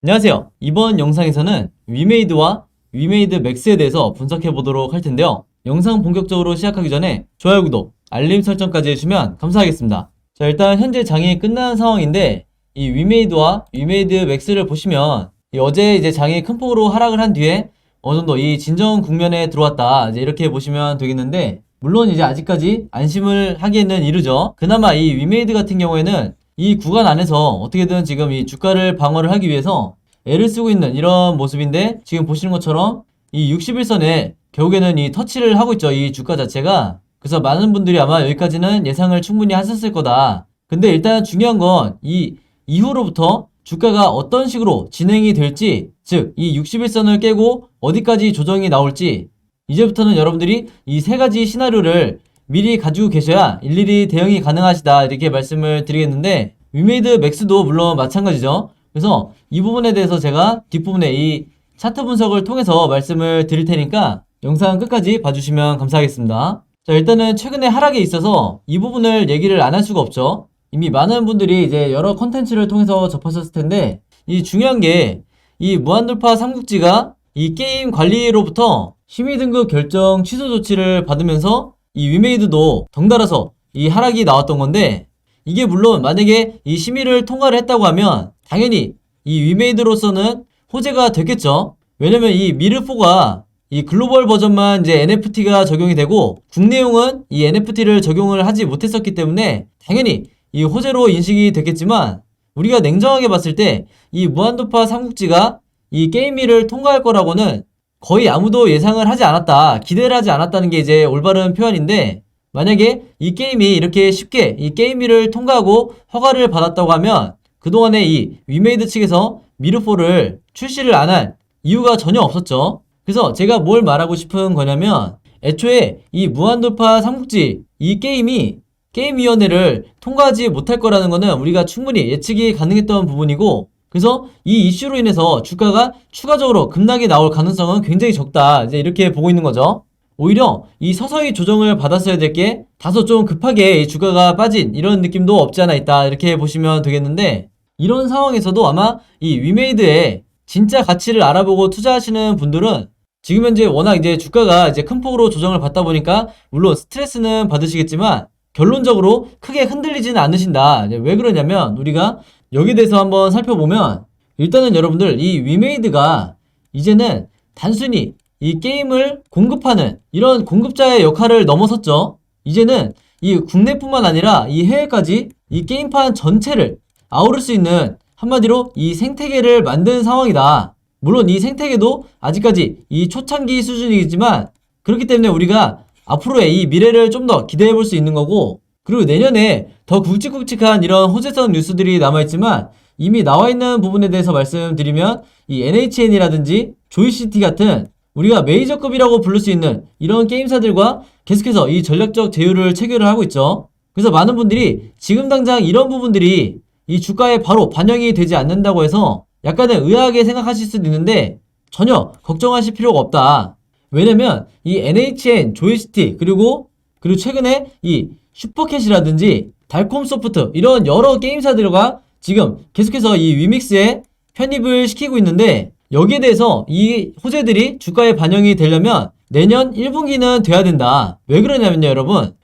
안녕하세요. 이번 영상에서는 위메이드와 위메이드 맥스에 대해서 분석해 보도록 할 텐데요. 영상 본격적으로 시작하기 전에 좋아요, 구독, 알림 설정까지 해주시면 감사하겠습니다. 자, 일단 현재 장이 끝난 상황인데 이 위메이드와 위메이드 맥스를 보시면 어제 이제 장이 큰 폭으로 하락을 한 뒤에 어느 정도 이 진정 국면에 들어왔다, 이제 이렇게 보시면 되겠는데, 물론 이제 아직까지 안심을 하기에는 이르죠. 그나마 이 위메이드 같은 경우에는 이 구간 안에서 어떻게든 지금 이 주가를 방어를 하기 위해서 애를 쓰고 있는 이런 모습인데, 지금 보시는 것처럼 이 61선에 결국에는 이 터치를 하고 있죠, 이 주가 자체가. 그래서 많은 분들이 아마 여기까지는 예상을 충분히 하셨을 거다. 근데 일단 중요한 건 이 이후로부터 주가가 어떤 식으로 진행이 될지, 즉 이 61선을 깨고 어디까지 조정이 나올지, 이제부터는 여러분들이 이 세 가지 시나리오를 미리 가지고 계셔야 일일이 대응이 가능하시다, 이렇게 말씀을 드리겠는데, 위메이드 맥스도 물론 마찬가지죠. 그래서 이 부분에 대해서 제가 뒷부분에 이 차트 분석을 통해서 말씀을 드릴 테니까 영상 끝까지 봐주시면 감사하겠습니다. 자, 일단은 최근에 하락에 있어서 이 부분을 얘기를 안 할 수가 없죠. 이미 많은 분들이 이제 여러 컨텐츠를 통해서 접하셨을 텐데, 이 중요한 게 이 무한돌파 삼국지가 이 게임 관리로부터 심의 등급 결정 취소 조치를 받으면서 이 위메이드도 덩달아서 이 하락이 나왔던 건데, 이게 물론 만약에 이 심의를 통과를 했다고 하면 당연히 이 위메이드로서는 호재가 됐겠죠. 왜냐면 이 미르4가 이 글로벌 버전만 이제 NFT가 적용이 되고 국내용은 이 NFT를 적용을 하지 못했었기 때문에 당연히 이 호재로 인식이 됐겠지만, 우리가 냉정하게 봤을 때 이 무한도파 삼국지가 이 게임미를 통과할 거라고는 거의 아무도 예상을 하지 않았다, 기대를 하지 않았다는 게 이제 올바른 표현인데, 만약에 이 게임이 이렇게 쉽게 이 게임미를 통과하고 허가를 받았다고 하면 그동안에 이 위메이드 측에서 미르4를 출시를 안 할 이유가 전혀 없었죠. 그래서 제가 뭘 말하고 싶은 거냐면, 애초에 이 무한돌파 삼국지 이 게임이 게임위원회를 통과하지 못할 거라는 거는 우리가 충분히 예측이 가능했던 부분이고, 그래서 이 이슈로 인해서 주가가 추가적으로 급락이 나올 가능성은 굉장히 적다, 이제 이렇게 보고 있는 거죠. 오히려 이 서서히 조정을 받았어야 될 게 다소 좀 급하게 주가가 빠진 이런 느낌도 없지 않아 있다, 이렇게 보시면 되겠는데, 이런 상황에서도 아마 이 위메이드의 진짜 가치를 알아보고 투자하시는 분들은 지금 현재 워낙 이제 주가가 이제 큰 폭으로 조정을 받다 보니까 물론 스트레스는 받으시겠지만 결론적으로 크게 흔들리지는 않으신다. 왜 그러냐면, 우리가 여기에 대해서 한번 살펴보면, 일단은 여러분들 이 위메이드가 이제는 단순히 이 게임을 공급하는 이런 공급자의 역할을 넘어섰죠. 이제는 이 국내뿐만 아니라 이 해외까지 이 게임판 전체를 아우를 수 있는, 한마디로 이 생태계를 만든 상황이다. 물론 이 생태계도 아직까지 이 초창기 수준이지만, 그렇기 때문에 우리가 앞으로의 이 미래를 좀 더 기대해 볼 수 있는 거고, 그리고 내년에 더 굵직굵직한 이런 호재성 뉴스들이 남아있지만, 이미 나와 있는 부분에 대해서 말씀드리면 이 NHN이라든지 조이시티 같은 우리가 메이저급이라고 부를 수 있는 이런 게임사들과 계속해서 이 전략적 제휴를 체결을 하고 있죠. 그래서 많은 분들이 지금 당장 이런 부분들이 이 주가에 바로 반영이 되지 않는다고 해서 약간은 의아하게 생각하실 수도 있는데, 전혀 걱정하실 필요가 없다. 왜냐면 이 NHN, 조이스틱, 그리고 최근에 이 슈퍼캣이라든지 달콤소프트, 이런 여러 게임사들과 지금 계속해서 이 위믹스에 편입을 시키고 있는데, 여기에 대해서 이 호재들이 주가에 반영이 되려면 내년 1분기는 돼야 된다. 왜 그러냐면요,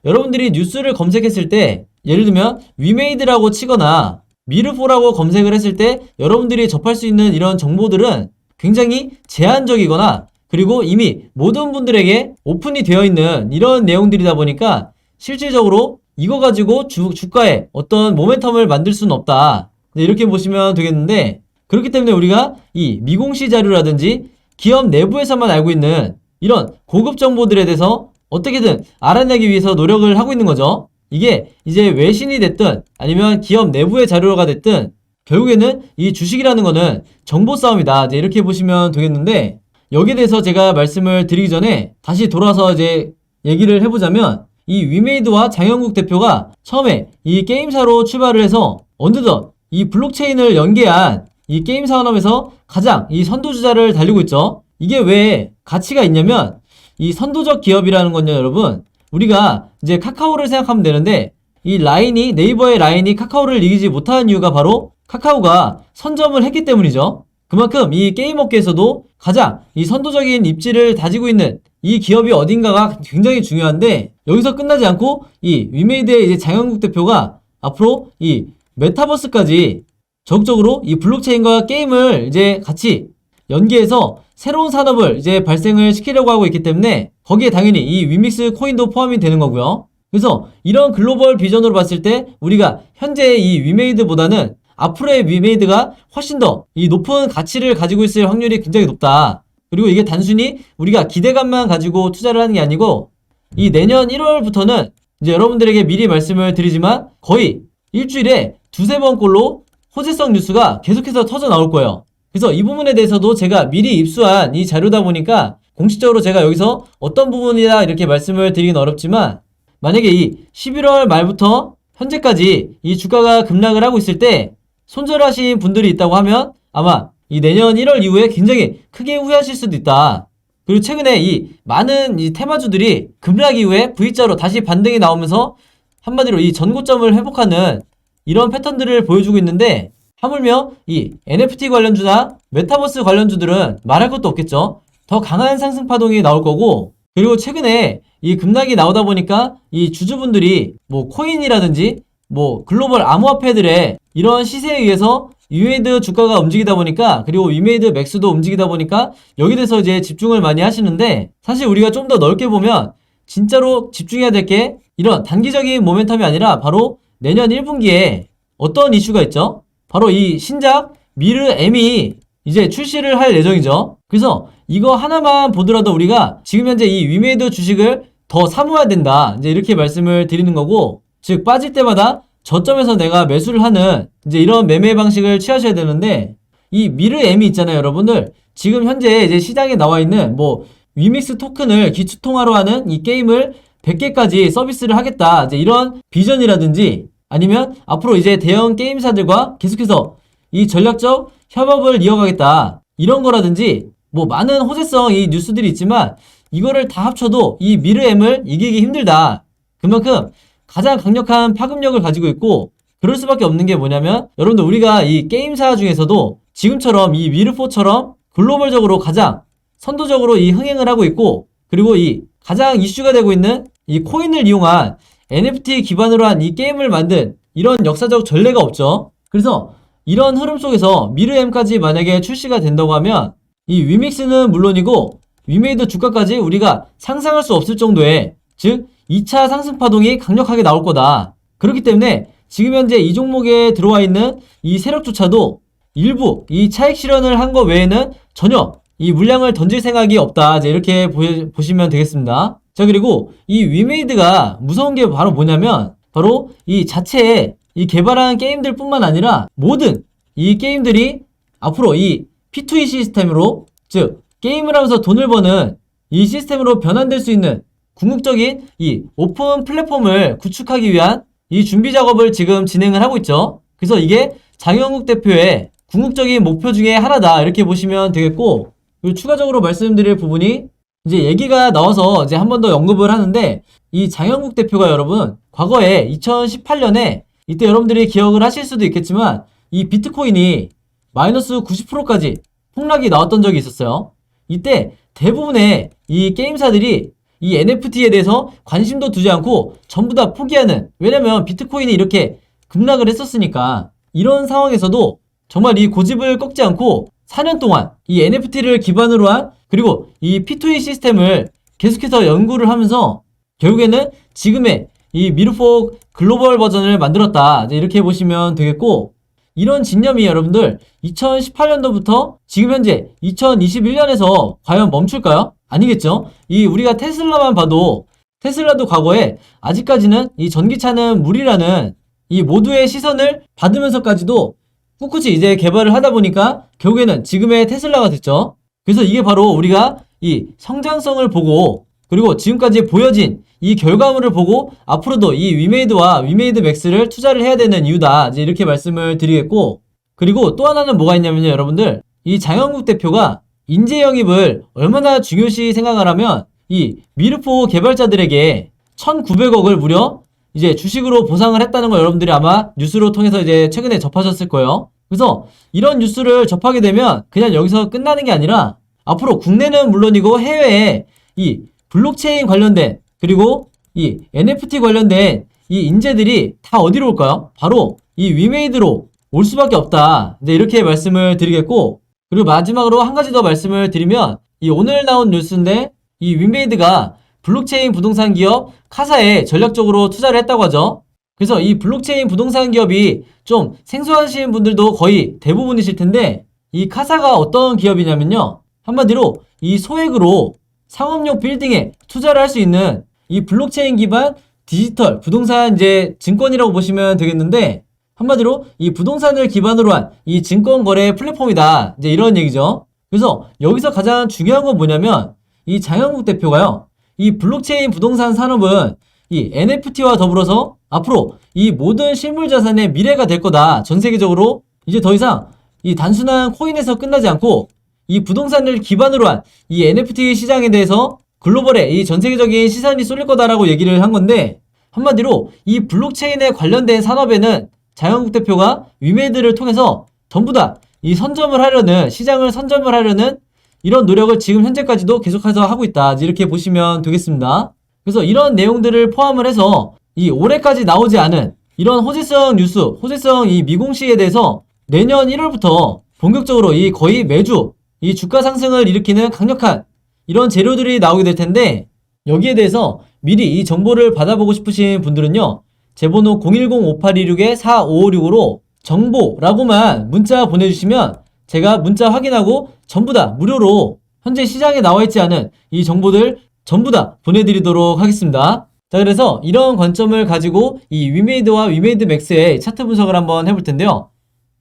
여러분들이 뉴스를 검색했을 때, 예를 들면 위메이드라고 치거나 미르4라고 검색을 했을 때 여러분들이 접할 수 있는 이런 정보들은 굉장히 제한적이거나, 그리고 이미 모든 분들에게 오픈이 되어 있는 이런 내용들이다 보니까 실질적으로 이거 가지고 주가에 어떤 모멘텀을 만들 수는 없다, 이렇게 보시면 되겠는데, 그렇기 때문에 우리가 이 미공시 자료라든지 기업 내부에서만 알고 있는 이런 고급 정보들에 대해서 어떻게든 알아내기 위해서 노력을 하고 있는 거죠. 이게 이제 외신이 됐든 아니면 기업 내부의 자료가 됐든 결국에는 이 주식이라는 거는 정보 싸움이다, 이제 이렇게 보시면 되겠는데, 여기에 대해서 제가 말씀을 드리기 전에 다시 돌아서 이제 얘기를 해보자면, 이 위메이드와 장영국 대표가 처음에 이 게임사로 출발을 해서 어느덧 이 블록체인을 연계한 이 게임 산업에서 가장 이 선두주자를 달리고 있죠. 이게 왜 가치가 있냐면, 이 선도적 기업이라는 건요, 여러분, 우리가 이제 카카오를 생각하면 되는데, 이 네이버의 라인이 카카오를 이기지 못하는 이유가 바로 카카오가 선점을 했기 때문이죠. 그만큼 이 게임 업계에서도 가장 이 선도적인 입지를 다지고 있는 이 기업이 어딘가가 굉장히 중요한데, 여기서 끝나지 않고 이 위메이드의 이제 장영국 대표가 앞으로 이 메타버스까지 적극적으로 이 블록체인과 게임을 이제 같이 연계해서 새로운 산업을 이제 발생을 시키려고 하고 있기 때문에 거기에 당연히 이 위믹스 코인도 포함이 되는 거고요. 그래서 이런 글로벌 비전으로 봤을 때 우리가 현재 이 위메이드보다는 앞으로의 위메이드가 훨씬 더 이 높은 가치를 가지고 있을 확률이 굉장히 높다. 그리고 이게 단순히 우리가 기대감만 가지고 투자를 하는 게 아니고, 이 내년 1월부터는 이제 여러분들에게 미리 말씀을 드리지만 거의 일주일에 두세 번꼴로 호재성 뉴스가 계속해서 터져 나올 거예요. 그래서 이 부분에 대해서도 제가 미리 입수한 이 자료다 보니까 공식적으로 제가 여기서 어떤 부분이다 이렇게 말씀을 드리긴 어렵지만, 만약에 이 11월 말부터 현재까지 이 주가가 급락을 하고 있을 때 손절하신 분들이 있다고 하면 아마 이 내년 1월 이후에 굉장히 크게 후회하실 수도 있다. 그리고 최근에 이 많은 이 테마주들이 급락 이후에 V자로 다시 반등이 나오면서 한마디로 이 전고점을 회복하는 이런 패턴들을 보여주고 있는데, 하물며 이 NFT 관련주나 메타버스 관련주들은 말할 것도 없겠죠. 더 강한 상승 파동이 나올 거고, 그리고 최근에 이 급락이 나오다 보니까 이 주주분들이 뭐 코인이라든지 뭐 글로벌 암호화폐들의 이런 시세에 의해서 위메이드 주가가 움직이다 보니까, 그리고 위메이드 맥스도 움직이다 보니까 여기 대해서 이제 집중을 많이 하시는데, 사실 우리가 좀 더 넓게 보면 진짜로 집중해야 될 게 이런 단기적인 모멘텀이 아니라 바로 내년 1분기에 어떤 이슈가 있죠? 바로 이 신작 미르 M이 이제 출시를 할 예정이죠. 그래서 이거 하나만 보더라도 우리가 지금 현재 이 위메이드 주식을 더 사모아야 된다, 이제 이렇게 말씀을 드리는 거고, 즉 빠질 때마다 저점에서 내가 매수를 하는 이제 이런 매매 방식을 취하셔야 되는데, 이 미르 M이 있잖아요, 여러분들. 지금 현재 이제 시장에 나와 있는 뭐 위믹스 토큰을 기초통화로 하는 이 게임을 100개까지 서비스를 하겠다, 이제 이런 비전이라든지, 아니면 앞으로 이제 대형 게임사들과 계속해서 이 전략적 협업을 이어가겠다, 이런 거라든지, 뭐 많은 호재성 이 뉴스들이 있지만 이거를 다 합쳐도 이 미르 M을 이기기 힘들다. 그만큼 가장 강력한 파급력을 가지고 있고, 그럴 수밖에 없는 게 뭐냐면, 여러분들 우리가 이 게임사 중에서도 지금처럼 이 미르4처럼 글로벌적으로 가장 선도적으로 이 흥행을 하고 있고, 그리고 이 가장 이슈가 되고 있는 이 코인을 이용한 NFT 기반으로 한 이 게임을 만든 이런 역사적 전례가 없죠. 그래서 이런 흐름 속에서 미르 M까지 만약에 출시가 된다고 하면 이 위믹스는 물론이고 위메이드 주가까지 우리가 상상할 수 없을 정도의, 즉 2차 상승 파동이 강력하게 나올 거다. 그렇기 때문에 지금 현재 이 종목에 들어와 있는 이 세력조차도 일부 이 차익 실현을 한 거 외에는 전혀 이 물량을 던질 생각이 없다, 이제 이렇게 보시면 되겠습니다. 자, 그리고 이 위메이드가 무서운 게 바로 뭐냐면, 바로 이 자체에 이 개발한 게임들 뿐만 아니라 모든 이 게임들이 앞으로 이 P2E 시스템으로, 즉 게임을 하면서 돈을 버는 이 시스템으로 변환될 수 있는 궁극적인 이 오픈 플랫폼을 구축하기 위한 이 준비 작업을 지금 진행을 하고 있죠. 그래서 이게 장영국 대표의 궁극적인 목표 중에 하나다, 이렇게 보시면 되겠고, 그리고 추가적으로 말씀드릴 부분이 이제 얘기가 나와서 이제 한 번 더 언급을 하는데, 이 장영국 대표가 여러분 과거에 2018년에 이때 여러분들이 기억을 하실 수도 있겠지만 이 비트코인이 마이너스 90%까지 폭락이 나왔던 적이 있었어요. 이때 대부분의 이 게임사들이 이 NFT에 대해서 관심도 두지 않고 전부 다 포기하는, 왜냐면 비트코인이 이렇게 급락을 했었으니까. 이런 상황에서도 정말 이 고집을 꺾지 않고 4년 동안 이 NFT를 기반으로 한, 그리고 이 P2E 시스템을 계속해서 연구를 하면서 결국에는 지금의 이 미르4 글로벌 버전을 만들었다, 이렇게 보시면 되겠고, 이런 집념이 여러분들 2018년도부터 지금 현재 2021년에서 과연 멈출까요? 아니겠죠? 이 우리가 테슬라만 봐도, 테슬라도 과거에 아직까지는 이 전기차는 물이라는 이 모두의 시선을 받으면서까지도 꿋꿋이 이제 개발을 하다 보니까 결국에는 지금의 테슬라가 됐죠. 그래서 이게 바로 우리가 이 성장성을 보고, 그리고 지금까지 보여진 이 결과물을 보고 앞으로도 이 위메이드와 위메이드 맥스를 투자를 해야 되는 이유다, 이제 이렇게 말씀을 드리겠고, 그리고 또 하나는 뭐가 있냐면요, 여러분들 이 장영국 대표가 인재 영입을 얼마나 중요시 생각을 하면 이 미르4 개발자들에게 1,900억을 무려 이제 주식으로 보상을 했다는 걸 여러분들이 아마 뉴스로 통해서 이제 최근에 접하셨을 거예요. 그래서 이런 뉴스를 접하게 되면 그냥 여기서 끝나는 게 아니라 앞으로 국내는 물론이고 해외에 이 블록체인 관련된 그리고 이 NFT 관련된 이 인재들이 다 어디로 올까요? 바로 이 위메이드로 올 수밖에 없다. 네, 이렇게 말씀을 드리겠고, 그리고 마지막으로 한 가지 더 말씀을 드리면 이 오늘 나온 뉴스인데 이 위메이드가 블록체인 부동산 기업 카사에 전략적으로 투자를 했다고 하죠. 그래서 이 블록체인 부동산 기업이 좀 생소하신 분들도 거의 대부분이실 텐데 이 카사가 어떤 기업이냐면요. 한마디로 이 소액으로 상업용 빌딩에 투자를 할 수 있는 이 블록체인 기반 디지털 부동산 이제 증권이라고 보시면 되겠는데 한마디로 이 부동산을 기반으로 한 이 증권 거래 플랫폼이다. 이제 이런 얘기죠. 그래서 여기서 가장 중요한 건 뭐냐면 이 장영국 대표가요. 이 블록체인 부동산 산업은 이 NFT와 더불어서 앞으로 이 모든 실물 자산의 미래가 될 거다. 전 세계적으로 이제 더 이상 이 단순한 코인에서 끝나지 않고 이 부동산을 기반으로 한 이 NFT 시장에 대해서 글로벌에 이 전 세계적인 시선이 쏠릴 거다라고 얘기를 한 건데 한마디로 이 블록체인에 관련된 산업에는 장영국 대표가 위메이드를 통해서 전부 다 이 선점을 하려는 시장을 선점을 하려는 이런 노력을 지금 현재까지도 계속해서 하고 있다. 이렇게 보시면 되겠습니다. 그래서 이런 내용들을 포함을 해서 이 올해까지 나오지 않은 이런 호재성 뉴스, 호재성 이 미공시에 대해서 내년 1월부터 본격적으로 이 거의 매주 이 주가 상승을 일으키는 강력한 이런 재료들이 나오게 될 텐데 여기에 대해서 미리 이 정보를 받아보고 싶으신 분들은요. 제 번호 010-5826-4556으로 정보라고만 문자 보내주시면 제가 문자 확인하고 전부 다 무료로 현재 시장에 나와있지 않은 이 정보들 전부 다 보내드리도록 하겠습니다. 자, 그래서 이런 관점을 가지고 이 위메이드와 위메이드 맥스의 차트 분석을 한번 해볼 텐데요.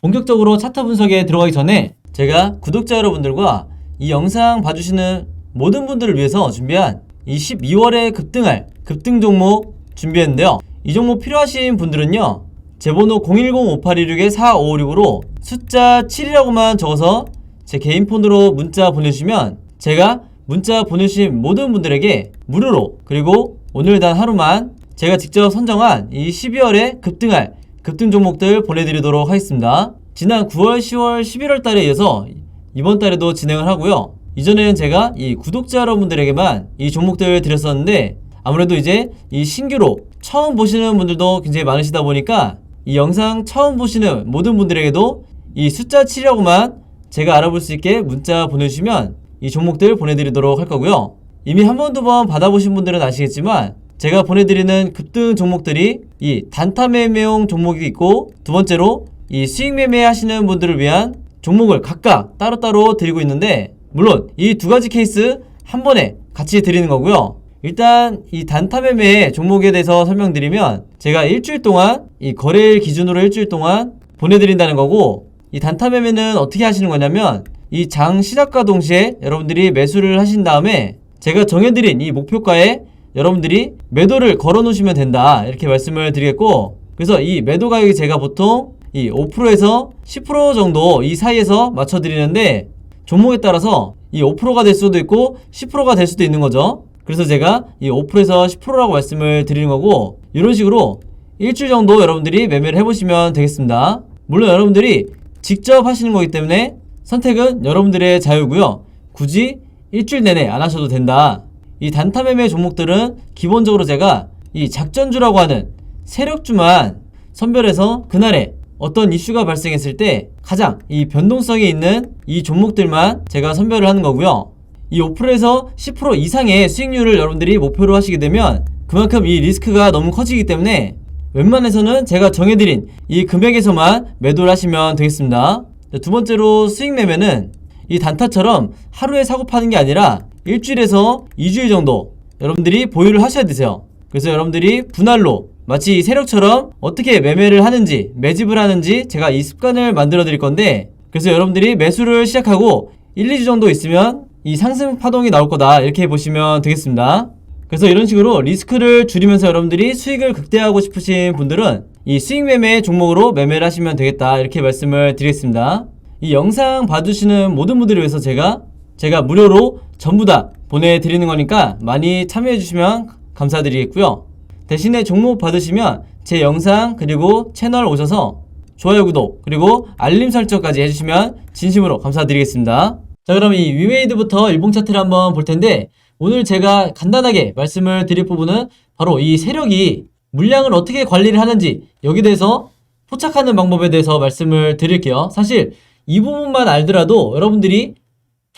본격적으로 차트 분석에 들어가기 전에 제가 구독자 여러분들과 이 영상 봐주시는 모든 분들을 위해서 준비한 이 12월에 급등할 급등 종목 준비했는데요. 이 종목 필요하신 분들은요. 제 번호 010-5826-4556으로 숫자 7이라고만 적어서 제 개인 폰으로 문자 보내주시면 제가 문자 보내주신 모든 분들에게 무료로 그리고 오늘 단 하루만 제가 직접 선정한 이 12월에 급등할 급등 종목들 보내드리도록 하겠습니다. 지난 9월, 10월, 11월 달에 이어서 이번 달에도 진행을 하고요. 이전에는 제가 이 구독자 여러분들에게만 이 종목들을 드렸었는데 아무래도 이제 이 신규로 처음 보시는 분들도 굉장히 많으시다 보니까 이 영상 처음 보시는 모든 분들에게도 이 숫자 7이라고만 제가 알아볼 수 있게 문자 보내주시면 이 종목들 보내드리도록 할 거고요. 이미 한 번, 두 번 받아보신 분들은 아시겠지만 제가 보내드리는 급등 종목들이 이 단타 매매용 종목이 있고 두 번째로 이 수익 매매 하시는 분들을 위한 종목을 각각 따로따로 드리고 있는데 물론 이 두 가지 케이스 한 번에 같이 드리는 거고요. 일단 이 단타 매매 종목에 대해서 설명드리면 제가 일주일 동안 이 거래일 기준으로 일주일 동안 보내드린다는 거고 이 단타 매매는 어떻게 하시는 거냐면 이 장 시작과 동시에 여러분들이 매수를 하신 다음에 제가 정해드린 이 목표가에 여러분들이 매도를 걸어 놓으시면 된다 이렇게 말씀을 드리겠고 그래서 이 매도 가격이 제가 보통 이 5%에서 10% 정도 이 사이에서 맞춰 드리는데 종목에 따라서 이 5%가 될 수도 있고 10%가 될 수도 있는 거죠. 그래서 제가 이 5%에서 10%라고 말씀을 드리는 거고 이런 식으로 일주일 정도 여러분들이 매매를 해보시면 되겠습니다. 물론 여러분들이 직접 하시는 거기 때문에 선택은 여러분들의 자유고요. 굳이 일주일 내내 안 하셔도 된다. 이 단타 매매 종목들은 기본적으로 제가 이 작전주라고 하는 세력주만 선별해서 그날에 어떤 이슈가 발생했을 때 가장 이 변동성이 있는 이 종목들만 제가 선별을 하는 거고요. 이 5%에서 10% 이상의 수익률을 여러분들이 목표로 하시게 되면 그만큼 이 리스크가 너무 커지기 때문에 웬만해서는 제가 정해드린 이 금액에서만 매도를 하시면 되겠습니다. 두 번째로 수익 매매는 이 단타처럼 하루에 사고 파는 게 아니라 일주일에서 2주일 정도 여러분들이 보유를 하셔야 되세요. 그래서 여러분들이 분할로 마치 세력처럼 어떻게 매매를 하는지 매집을 하는지 제가 이 습관을 만들어 드릴 건데 그래서 여러분들이 매수를 시작하고 1, 2주 정도 있으면 이 상승 파동이 나올 거다 이렇게 보시면 되겠습니다. 그래서 이런 식으로 리스크를 줄이면서 여러분들이 수익을 극대화하고 싶으신 분들은 이 수익 매매 종목으로 매매를 하시면 되겠다 이렇게 말씀을 드리겠습니다. 이 영상 봐주시는 모든 분들을 위해서 제가 무료로 전부 다 보내드리는 거니까 많이 참여해 주시면 감사드리겠고요. 대신에 종목 받으시면 제 영상 그리고 채널 오셔서 좋아요, 구독, 그리고 알림 설정까지 해주시면 진심으로 감사드리겠습니다. 자, 그럼 이 위메이드부터 일봉 차트를 한번 볼 텐데, 오늘 제가 간단하게 말씀을 드릴 부분은 바로 이 세력이 물량을 어떻게 관리를 하는지, 여기에 대해서 포착하는 방법에 대해서 말씀을 드릴게요. 사실 이 부분만 알더라도 여러분들이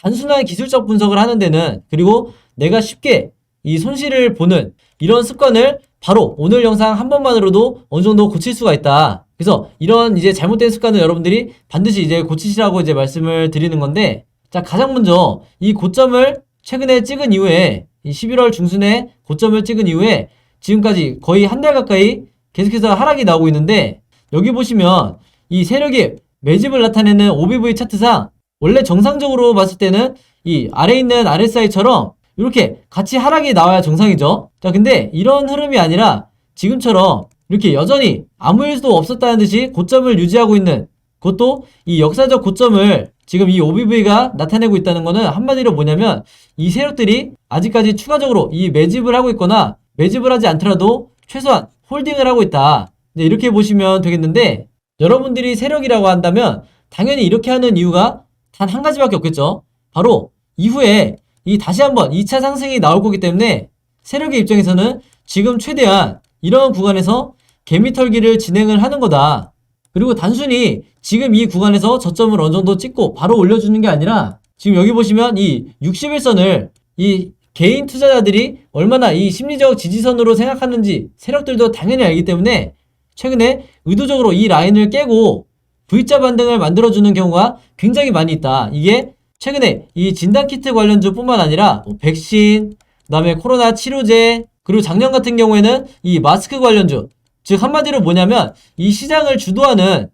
단순한 기술적 분석을 하는 데는, 그리고 내가 쉽게 이 손실을 보는 이런 습관을 바로 오늘 영상 한 번만으로도 어느 정도 고칠 수가 있다. 그래서 이런 이제 잘못된 습관을 여러분들이 반드시 이제 고치시라고 이제 말씀을 드리는 건데, 자, 가장 먼저 이 고점을 최근에 찍은 이후에, 이 11월 중순에 고점을 찍은 이후에 지금까지 거의 한 달 가까이 계속해서 하락이 나오고 있는데, 여기 보시면 이 세력의 매집을 나타내는 OBV 차트상 원래 정상적으로 봤을 때는 이 아래에 있는 RSI처럼 이렇게 같이 하락이 나와야 정상이죠. 자, 근데 이런 흐름이 아니라 지금처럼 이렇게 여전히 아무 일도 없었다는 듯이 고점을 유지하고 있는, 그것도 이 역사적 고점을 지금 이 OBV가 나타내고 있다는 거는 한마디로 뭐냐면, 이 세력들이 아직까지 추가적으로 이 매집을 하고 있거나 매집을 하지 않더라도 최소한 홀딩을 하고 있다. 이렇게 보시면 되겠는데, 여러분들이 세력이라고 한다면 당연히 이렇게 하는 이유가 단 한 가지밖에 없겠죠. 바로 이후에 이 다시 한번 2차 상승이 나올 거기 때문에 세력의 입장에서는 지금 최대한 이런 구간에서 개미털기를 진행을 하는 거다. 그리고 단순히 지금 이 구간에서 저점을 어느 정도 찍고 바로 올려주는 게 아니라, 지금 여기 보시면 이 61선을 이 개인 투자자들이 얼마나 이 심리적 지지선으로 생각하는지 세력들도 당연히 알기 때문에 최근에 의도적으로 이 라인을 깨고 V자 반등을 만들어주는 경우가 굉장히 많이 있다. 이게 최근에 이 진단키트 관련주 뿐만 아니라 백신, 그 다음에 코로나 치료제, 그리고 작년 같은 경우에는 이 마스크 관련주, 즉 한마디로 뭐냐면 이 시장을 주도하는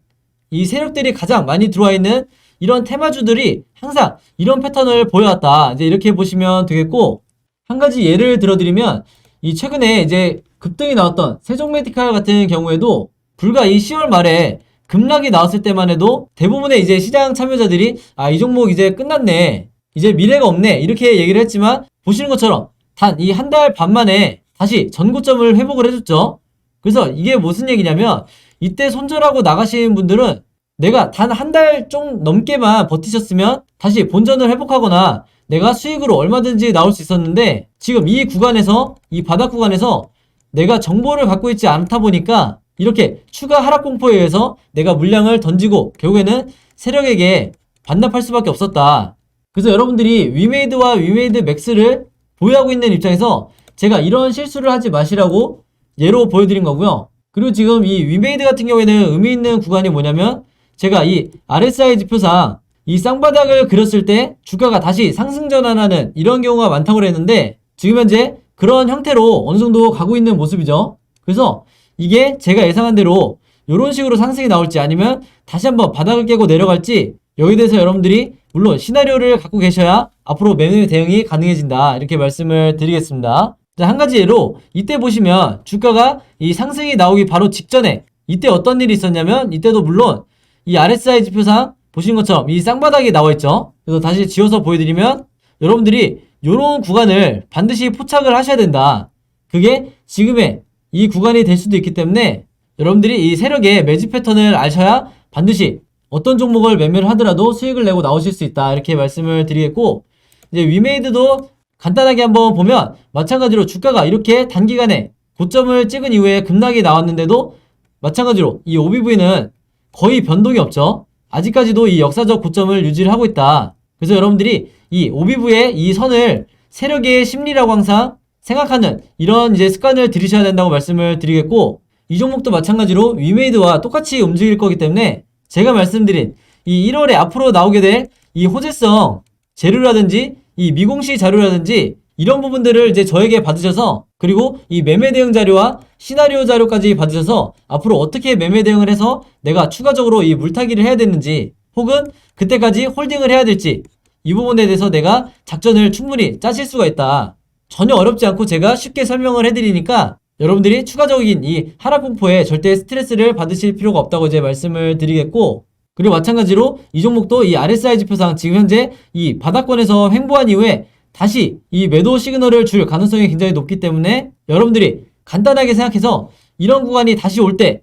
이 세력들이 가장 많이 들어와 있는 이런 테마주들이 항상 이런 패턴을 보여왔다. 이제 이렇게 보시면 되겠고, 한 가지 예를 들어드리면 이 최근에 이제 급등이 나왔던 세종메디칼 같은 경우에도 불과 이 10월 말에 급락이 나왔을 때만 해도 대부분의 이제 시장 참여자들이 이 종목 이제 끝났네, 이제 미래가 없네, 이렇게 얘기를 했지만 보시는 것처럼 단 이 한 달 반 만에 다시 전고점을 회복을 해줬죠. 그래서 이게 무슨 얘기냐면, 이때 손절하고 나가시는 분들은 내가 단 한 달 좀 넘게만 버티셨으면 다시 본전을 회복하거나 내가 수익으로 얼마든지 나올 수 있었는데, 지금 이 구간에서, 이 바닥 구간에서 내가 정보를 갖고 있지 않다 보니까 이렇게 추가 하락 공포에 의해서 내가 물량을 던지고 결국에는 세력에게 반납할 수밖에 없었다. 그래서 여러분들이 위메이드와 위메이드 맥스를 보유하고 있는 입장에서 제가 이런 실수를 하지 마시라고 예로 보여드린 거고요. 그리고 지금 이 위메이드 같은 경우에는 의미 있는 구간이 뭐냐면, 제가 이 RSI 지표상 이 쌍바닥을 그렸을 때 주가가 다시 상승 전환하는 이런 경우가 많다고 그랬는데, 지금 현재 그런 형태로 어느 정도 가고 있는 모습이죠. 그래서 이게 제가 예상한 대로 이런 식으로 상승이 나올지 아니면 다시 한번 바닥을 깨고 내려갈지, 여기에 대해서 여러분들이 물론 시나리오를 갖고 계셔야 앞으로 매매 대응이 가능해진다, 이렇게 말씀을 드리겠습니다. 자, 한 가지 예로 이때 보시면 주가가 이 상승이 나오기 바로 직전에 이때 어떤 일이 있었냐면, 이때도 물론 이 RSI 지표상 보신 것처럼 이 쌍바닥이 나와 있죠. 그래서 다시 지워서 보여드리면, 여러분들이 이런 구간을 반드시 포착을 하셔야 된다. 그게 지금의 이 구간이 될 수도 있기 때문에 여러분들이 이 세력의 매집 패턴을 아셔야 반드시 어떤 종목을 매매를 하더라도 수익을 내고 나오실 수 있다, 이렇게 말씀을 드리겠고, 이제 위메이드도 간단하게 한번 보면 마찬가지로 주가가 이렇게 단기간에 고점을 찍은 이후에 급락이 나왔는데도 마찬가지로 이 OBV는 거의 변동이 없죠. 아직까지도 이 역사적 고점을 유지를 하고 있다. 그래서 여러분들이 이 OBV의 이 선을 세력의 심리라고 항상 생각하는 이런 이제 습관을 들이셔야 된다고 말씀을 드리겠고, 이 종목도 마찬가지로 위메이드와 똑같이 움직일 거기 때문에 제가 말씀드린 이 1월에 앞으로 나오게 될 이 호재성 재료라든지 이 미공시 자료라든지 이런 부분들을 이제 저에게 받으셔서, 그리고 이 매매 대응 자료와 시나리오 자료까지 받으셔서 앞으로 어떻게 매매 대응을 해서 내가 추가적으로 이 물타기를 해야 되는지, 혹은 그때까지 홀딩을 해야 될지, 이 부분에 대해서 내가 작전을 충분히 짜실 수가 있다. 전혀 어렵지 않고 제가 쉽게 설명을 해드리니까 여러분들이 추가적인 이 하락 공포에 절대 스트레스를 받으실 필요가 없다고 이제 말씀을 드리겠고, 그리고 마찬가지로 이 종목도 이 RSI 지표상 지금 현재 이 바닥권에서 횡보한 이후에 다시 이 매도 시그널을 줄 가능성이 굉장히 높기 때문에 여러분들이 간단하게 생각해서 이런 구간이 다시 올 때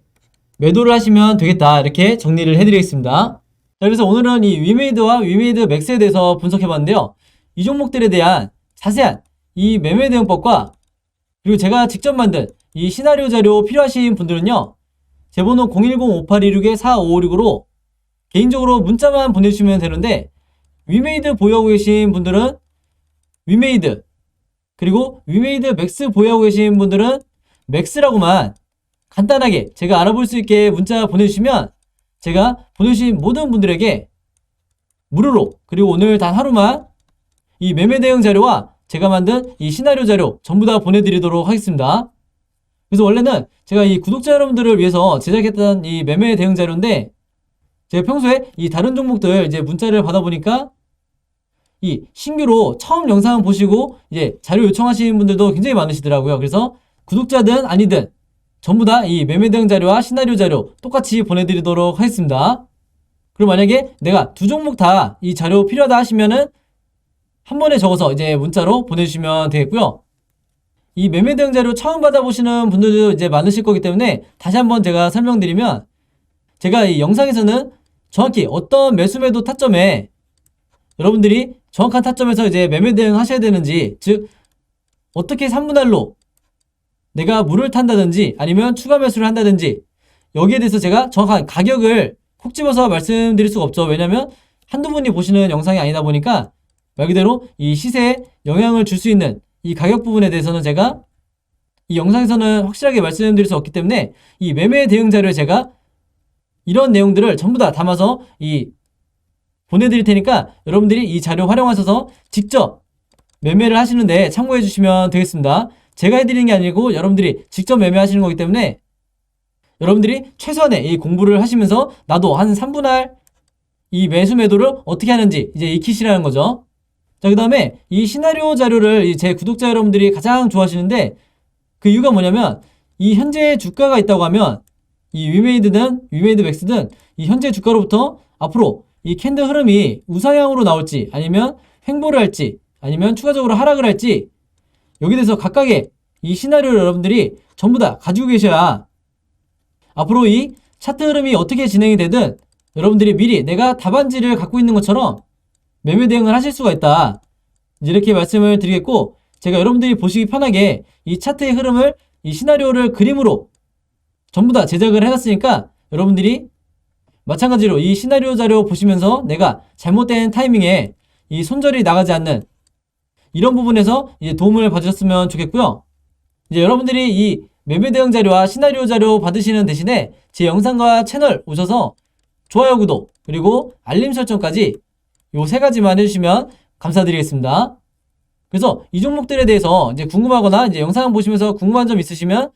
매도를 하시면 되겠다. 이렇게 정리를 해드리겠습니다. 자, 그래서 오늘은 이 위메이드와 위메이드 맥스에 대해서 분석해봤는데요. 이 종목들에 대한 자세한 이 매매 대응법과 그리고 제가 직접 만든 이 시나리오 자료 필요하신 분들은요. 제 번호 010-5826-4556으로 개인적으로 문자만 보내주시면 되는데 위메이드 보유하고 계신 분들은 위메이드 그리고 위메이드 맥스 보유하고 계신 분들은 맥스라고만 간단하게 제가 알아볼 수 있게 문자 보내주시면 제가 보내주신 모든 분들에게 무료로 그리고 오늘 단 하루만 이 매매 대응 자료와 제가 만든 이 시나리오 자료 전부 다 보내드리도록 하겠습니다. 그래서 원래는 제가 이 구독자 여러분들을 위해서 제작했던 이 매매 대응 자료인데 제가 평소에 이 다른 종목들 이제 문자를 받아보니까 이 신규로 처음 영상 보시고 이제 자료 요청하시는 분들도 굉장히 많으시더라고요. 그래서 구독자든 아니든 전부 다 이 매매 대응 자료와 시나리오 자료 똑같이 보내드리도록 하겠습니다. 그리고 만약에 내가 두 종목 다 이 자료 필요하다 하시면은 한 번에 적어서 이제 문자로 보내주시면 되겠고요. 이 매매 대응 자료 처음 받아보시는 분들도 이제 많으실 거기 때문에 다시 한번 제가 설명드리면 제가 이 영상에서는 정확히 어떤 매수 매도 타점에 여러분들이 정확한 타점에서 이제 매매 대응 하셔야 되는지 즉 어떻게 3분할로 내가 물을 탄다든지 아니면 추가 매수를 한다든지 여기에 대해서 제가 정확한 가격을 콕 집어서 말씀드릴 수가 없죠. 왜냐면 한두 분이 보시는 영상이 아니다 보니까 말 그대로 이 시세에 영향을 줄 수 있는 이 가격 부분에 대해서는 제가 이 영상에서는 확실하게 말씀드릴 수 없기 때문에 이 매매 대응 자료에 제가 이런 내용들을 전부 다 담아서 이 보내드릴 테니까 여러분들이 이 자료 활용하셔서 직접 매매를 하시는데 참고해 주시면 되겠습니다. 제가 해드리는 게 아니고 여러분들이 직접 매매하시는 거기 때문에 여러분들이 최소한의 이 공부를 하시면서 나도 한 3분할 이 매수 매도를 어떻게 하는지 이제 익히시라는 거죠. 자, 그 다음에 이 시나리오 자료를 제 구독자 여러분들이 가장 좋아하시는데 그 이유가 뭐냐면 이 현재 주가가 있다고 하면 이 위메이드든 위메이드 맥스든 이 현재 주가로부터 앞으로 이 캔들 흐름이 우상향으로 나올지 아니면 횡보를 할지 아니면 추가적으로 하락을 할지 여기에 대해서 각각의 이 시나리오를 여러분들이 전부 다 가지고 계셔야 앞으로 이 차트 흐름이 어떻게 진행이 되든 여러분들이 미리 내가 답안지를 갖고 있는 것처럼 매매 대응을 하실 수가 있다. 이렇게 말씀을 드리겠고 제가 여러분들이 보시기 편하게 이 차트의 흐름을 이 시나리오를 그림으로 전부 다 제작을 해놨으니까 여러분들이 마찬가지로 이 시나리오 자료 보시면서 내가 잘못된 타이밍에 이 손절이 나가지 않는 이런 부분에서 이제 도움을 받으셨으면 좋겠고요. 이제 여러분들이 이 매매 대응 자료와 시나리오 자료 받으시는 대신에 제 영상과 채널 오셔서 좋아요, 구독, 그리고 알림 설정까지 요 세 가지만 해주시면 감사드리겠습니다. 그래서 이 종목들에 대해서 이제 궁금하거나 이제 영상 보시면서 궁금한 점 있으시면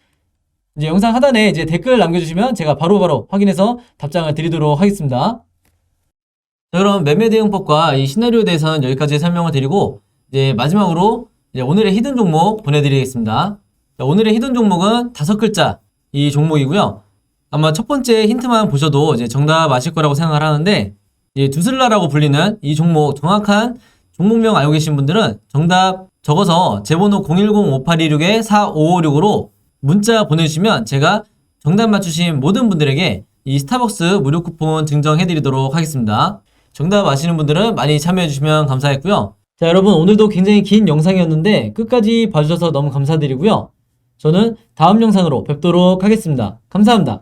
이제 영상 하단에 이제 댓글 남겨주시면 제가 바로바로 확인해서 답장을 드리도록 하겠습니다. 자, 그럼 매매 대응법과 이 시나리오에 대해서는 여기까지 설명을 드리고 이제 마지막으로 이제 오늘의 히든 종목 보내드리겠습니다. 자, 오늘의 히든 종목은 5글자 이 종목이고요. 아마 첫 번째 힌트만 보셔도 이제 정답 아실 거라고 생각을 하는데 이제 두슬라라고 불리는 이 종목 정확한 종목명 알고 계신 분들은 정답 적어서 제 번호 010-5826-4556으로 문자 보내주시면 제가 정답 맞추신 모든 분들에게 이 스타벅스 무료 쿠폰 증정해드리도록 하겠습니다. 정답 아시는 분들은 많이 참여해주시면 감사했고요. 자, 여러분 오늘도 굉장히 긴 영상이었는데 끝까지 봐주셔서 너무 감사드리고요. 저는 다음 영상으로 뵙도록 하겠습니다. 감사합니다.